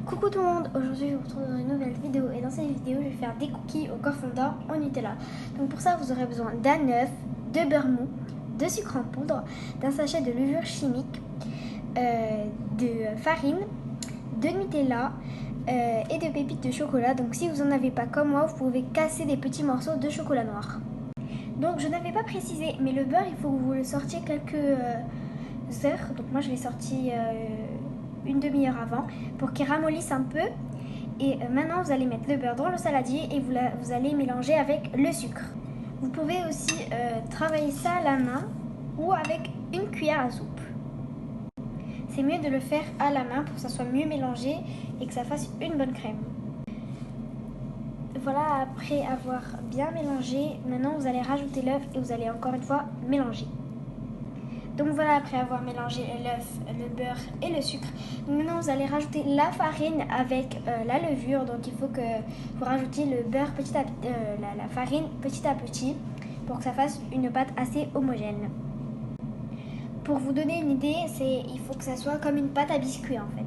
Coucou tout le monde, aujourd'hui je vous retrouve dans une nouvelle vidéo et dans cette vidéo je vais faire des cookies au corps fondant au Nutella. Donc pour ça vous aurez besoin d'un œuf, de beurre mou, de sucre en poudre, d'un sachet de levure chimique, de farine, de Nutella et de pépites de chocolat. Donc si vous n'en avez pas comme moi, vous pouvez casser des petits morceaux de chocolat noir. Donc je n'avais pas précisé, mais le beurre il faut que vous le sortiez quelques heures. Donc moi je l'ai sorti une demi-heure avant pour qu'il ramollisse un peu. Et maintenant vous allez mettre le beurre dans le saladier et vous allez mélanger avec le sucre. Vous pouvez aussi travailler ça à la main ou avec une cuillère à soupe. C'est mieux de le faire à la main pour que ça soit mieux mélangé et que ça fasse une bonne crème. Voilà, après avoir bien mélangé, maintenant vous allez rajouter l'œuf et vous allez encore une fois mélanger. Donc voilà, après avoir mélangé l'œuf, le beurre et le sucre, maintenant vous allez rajouter la farine avec la levure. Donc il faut que vous rajoutiez le beurre la farine petit à petit pour que ça fasse une pâte assez homogène. Pour vous donner une idée, il faut que ça soit comme une pâte à biscuit en fait.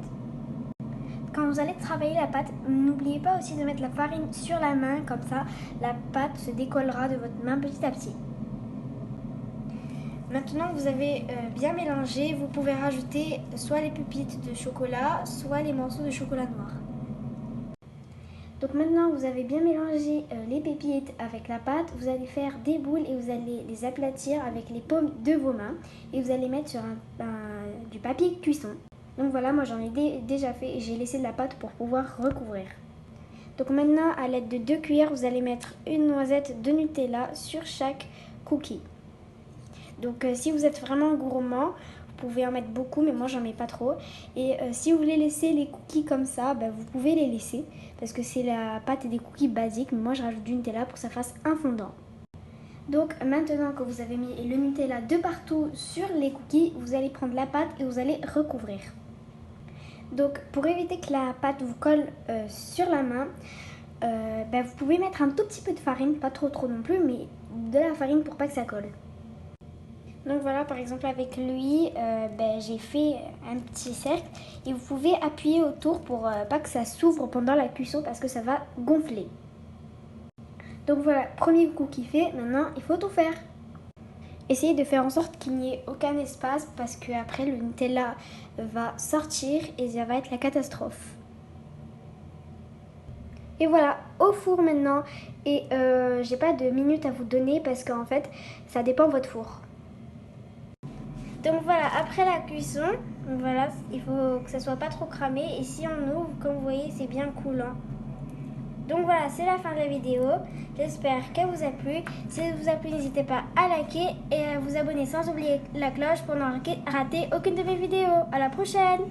Quand vous allez travailler la pâte, n'oubliez pas aussi de mettre la farine sur la main, comme ça la pâte se décollera de votre main petit à petit. Maintenant que vous avez bien mélangé, vous pouvez rajouter soit les pépites de chocolat, soit les morceaux de chocolat noir. Donc maintenant que vous avez bien mélangé les pépites avec la pâte, vous allez faire des boules et vous allez les aplatir avec les paumes de vos mains et vous allez mettre sur du papier cuisson. Donc voilà, moi j'en ai déjà fait et j'ai laissé de la pâte pour pouvoir recouvrir. Donc maintenant, à l'aide de 2 cuillères, vous allez mettre une noisette de Nutella sur chaque cookie. Donc si vous êtes vraiment gourmand, vous pouvez en mettre beaucoup, mais moi j'en mets pas trop. Et si vous voulez laisser les cookies comme ça, vous pouvez les laisser parce que c'est la pâte et des cookies basiques, mais moi je rajoute du Nutella pour que ça fasse un fondant. Donc maintenant que vous avez mis le Nutella de partout sur les cookies, vous allez prendre la pâte et vous allez recouvrir. Donc pour éviter que la pâte vous colle sur la main, vous pouvez mettre un tout petit peu de farine, pas trop non plus, mais de la farine pour pas que ça colle. Donc voilà, par exemple avec lui, j'ai fait un petit cercle et vous pouvez appuyer autour pour pas que ça s'ouvre pendant la cuisson parce que ça va gonfler. Donc voilà, premier cookie fait, maintenant il faut tout faire. Essayez de faire en sorte qu'il n'y ait aucun espace parce que après le Nutella va sortir et ça va être la catastrophe. Et voilà, au four maintenant. Et j'ai pas de minutes à vous donner parce qu'en fait ça dépend de votre four. Donc voilà, après la cuisson, voilà, il faut que ça soit pas trop cramé. Et si on ouvre, comme vous voyez, c'est bien coulant. Donc voilà, c'est la fin de la vidéo. J'espère qu'elle vous a plu. Si elle vous a plu, n'hésitez pas à liker et à vous abonner sans oublier la cloche pour ne rater aucune de mes vidéos. À la prochaine!